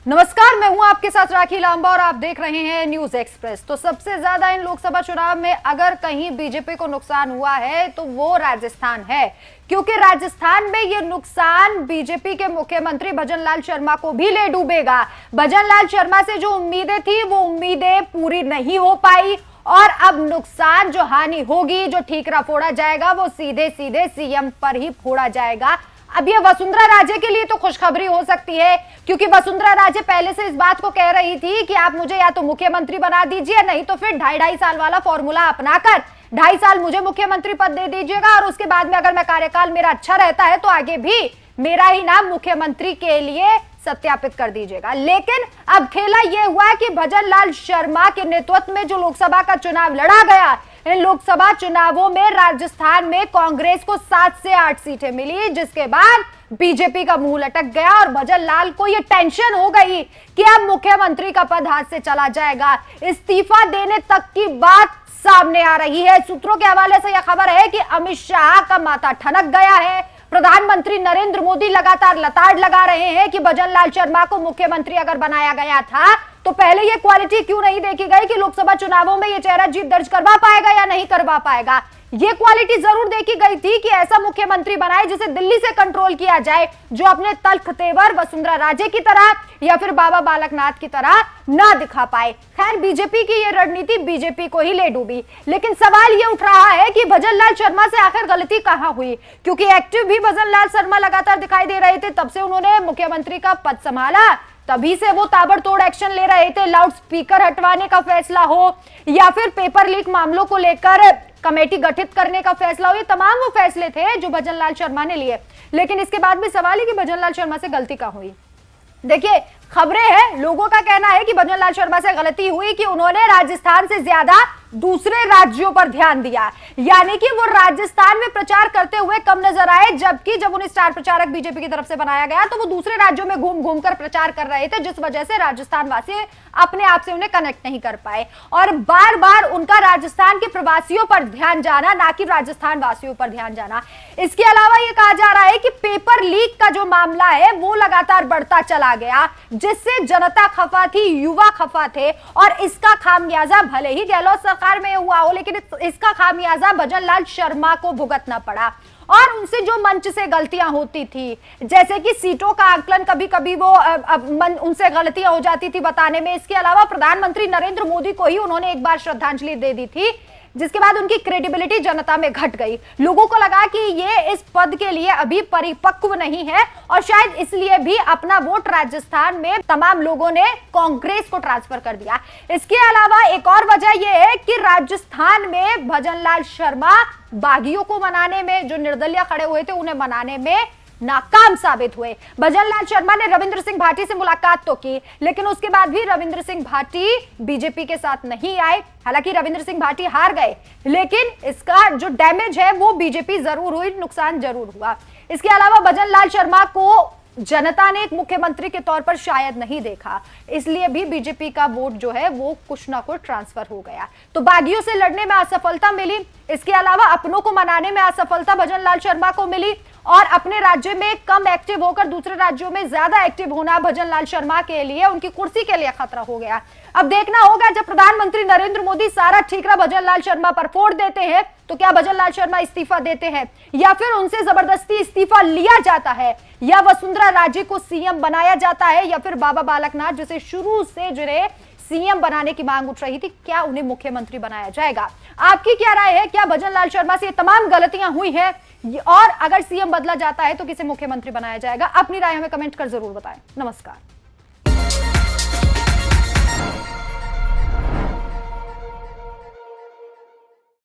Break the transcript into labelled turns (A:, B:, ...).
A: नमस्कार, मैं हूं आपके साथ राखी लांबा और आप देख रहे हैं न्यूज एक्सप्रेस। तो सबसे ज्यादा इन लोकसभा चुनाव में अगर कहीं बीजेपी को नुकसान हुआ है तो वो राजस्थान है, क्योंकि राजस्थान में ये नुकसान बीजेपी के मुख्यमंत्री भजन लाल शर्मा को भी ले डूबेगा। भजन लाल शर्मा से जो उम्मीदें थी वो उम्मीदें पूरी नहीं हो पाई और अब नुकसान जो हानि होगी, जो ठीकरा फोड़ा जाएगा, वो सीधे सीधे सीएम पर ही फोड़ा जाएगा। अब ये वसुंधरा राजे के लिए तो खुशखबरी हो सकती है, क्योंकि वसुंधरा राजे पहले से इस बात को कह रही थी कि आप मुझे या तो मुख्यमंत्री बना दीजिए, नहीं तो फिर 2.5 साल वाला फॉर्मूला अपनाकर 2.5 साल मुझे मुख्यमंत्री पद दे दीजिएगा और उसके बाद में अगर मैं कार्यकाल मेरा अच्छा रहता है तो आगे भी मेरा ही नाम मुख्यमंत्री के लिए सत्यापित कर दीजिएगा। लेकिन अब खेला यह हुआ कि भजन लाल शर्मा के नेतृत्व में जो लोकसभा का चुनाव लड़ा गया, इन लोकसभा चुनावों में राजस्थान में कांग्रेस को 7 से 8 सीटें मिली, जिसके बाद बीजेपी का मुंह लटक गया और भजन लाल को यह टेंशन हो गई कि अब मुख्यमंत्री का पद हाथ से चला जाएगा। इस्तीफा देने तक की बात सामने आ रही है। सूत्रों के हवाले से यह खबर है कि अमित शाह का माथा ठनक गया है। प्रधानमंत्री नरेंद्र मोदी लगातार लताड़ लगा रहे हैं कि भजन लाल शर्मा को मुख्यमंत्री अगर बनाया गया था तो पहले ये क्वालिटी क्यों नहीं देखी गई कि लोकसभा चुनावों में ये चेहरा जीत दर्ज करवा पाएगा या नहीं करवा पाएगा। ये क्वालिटी जरूर देखी गई थी कि ऐसा मुख्यमंत्री बनाए जिसे दिल्ली से कंट्रोल किया जाए, जो अपने तल्ख तेवर वसुंधरा राजे की तरह या फिर बाबा बालकनाथ की तरह ना दिखा पाए। खैर, बीजेपी की ये रणनीति बीजेपी को ही ले डूबी। लेकिन सवाल ये उठ रहा है कि भजन लाल शर्मा से आखिर गलती कहां हुई, क्योंकि एक्टिव भी भजन लाल शर्मा लगातार दिखाई दे रहे थे। तब से उन्होंने मुख्यमंत्री का पद संभाला, तभी से वो ताबड़तोड़ एक्शन ले रहे थे। लाउड स्पीकर हटवाने का फैसला हो या फिर पेपर लीक मामलों को लेकर कमेटी गठित करने का फैसला हो, ये तमाम वो फैसले थे जो भजन लाल शर्मा ने लिए। लेकिन इसके बाद भी सवाल है कि भजन लाल शर्मा से गलती कहां हुई। देखिए, खबरें हैं, लोगों का कहना है कि भजन लाल शर्मा से गलती हुई कि उन्होंने राजस्थान से ज्यादा दूसरे राज्यों पर ध्यान दिया, यानी कि वो राजस्थान में प्रचार करते हुए कम नजर आए, जबकि जब उन्हें स्टार प्रचारक बीजेपी की तरफ से बनाया गया तो वो दूसरे राज्यों में घूम घूम कर प्रचार कर रहे थे, जिस वजह से राजस्थान वासी अपने आप से उन्हें कनेक्ट नहीं कर पाए और बार बार उनका राजस्थान के प्रवासियों पर ध्यान जाना, ना कि राजस्थान वासियों पर ध्यान जाना। इसके अलावा यह कहा जा रहा है कि पेपर लीक का जो मामला है वो लगातार बढ़ता चला गया, जिससे जनता खफा थी, युवा खफा थे और इसका खामियाजा भले ही गहलोत सरकार में हुआ हो, लेकिन इसका खामियाजा भजन लाल शर्मा को भुगतना पड़ा। और उनसे जो मंच से गलतियां होती थी, जैसे कि सीटों का आकलन, कभी कभी वो उनसे गलतियां हो जाती थी बताने में। इसके अलावा प्रधानमंत्री नरेंद्र मोदी को ही उन्होंने एक बार श्रद्धांजलि दे दी थी, जिसके बाद उनकी क्रेडिबिलिटी जनता में घट गई। लोगों को लगा कि ये इस पद के लिए अभी परिपक्व नहीं है और शायद इसलिए भी अपना वोट राजस्थान में तमाम लोगों ने कांग्रेस को ट्रांसफर कर दिया। इसके अलावा एक और वजह यह है कि राजस्थान में भजन लाल शर्मा बागियों को मनाने में, जो निर्दलीय खड़े हुए थे उन्हें मनाने में नाकाम साबित हुए। भजन लाल शर्मा ने रविंद्र सिंह भाटी से मुलाकात तो की, लेकिन उसके बाद भी रविंद्र सिंह भाटी बीजेपी के साथ नहीं आए। हालांकि रविंद्र सिंह भाटी हार गए, लेकिन इसका जो डैमेज है वो बीजेपी जरूर हुई, नुकसान जरूर हुआ। इसके अलावा भजन लाल शर्मा को जनता ने एक मुख्यमंत्री के तौर पर शायद नहीं देखा, इसलिए भी बीजेपी का वोट जो है वो कुछ ना कुछ ट्रांसफर हो गया। तो बागियों से लड़ने में असफलता मिली, इसके अलावा अपनों को मनाने में असफलता भजन लाल शर्मा को मिली और अपने राज्य में कम एक्टिव होकर दूसरे राज्यों में ज्यादा एक्टिव होना भजन लाल शर्मा के लिए, उनकी कुर्सी के लिए खतरा हो गया। अब देखना होगा, जब प्रधानमंत्री नरेंद्र मोदी सारा ठीकरा भजन लाल शर्मा पर फोड़ देते हैं तो क्या भजन लाल शर्मा इस्तीफा देते हैं या फिर उनसे जबरदस्ती इस्तीफा लिया जाता है, या वसुंधरा राजे को सीएम बनाया जाता है, या फिर बाबा बालकनाथ जिसे शुरू से जुड़े सीएम बनाने की मांग उठ रही थी, क्या उन्हें मुख्यमंत्री बनाया जाएगा। आपकी क्या राय है? क्या भजन लाल शर्मा से ये तमाम गलतियां हुई हैं और अगर सीएम बदला जाता है तो किसे मुख्यमंत्री बनाया जाएगा? अपनी राय हमें कमेंट कर जरूर बताएं। नमस्कार।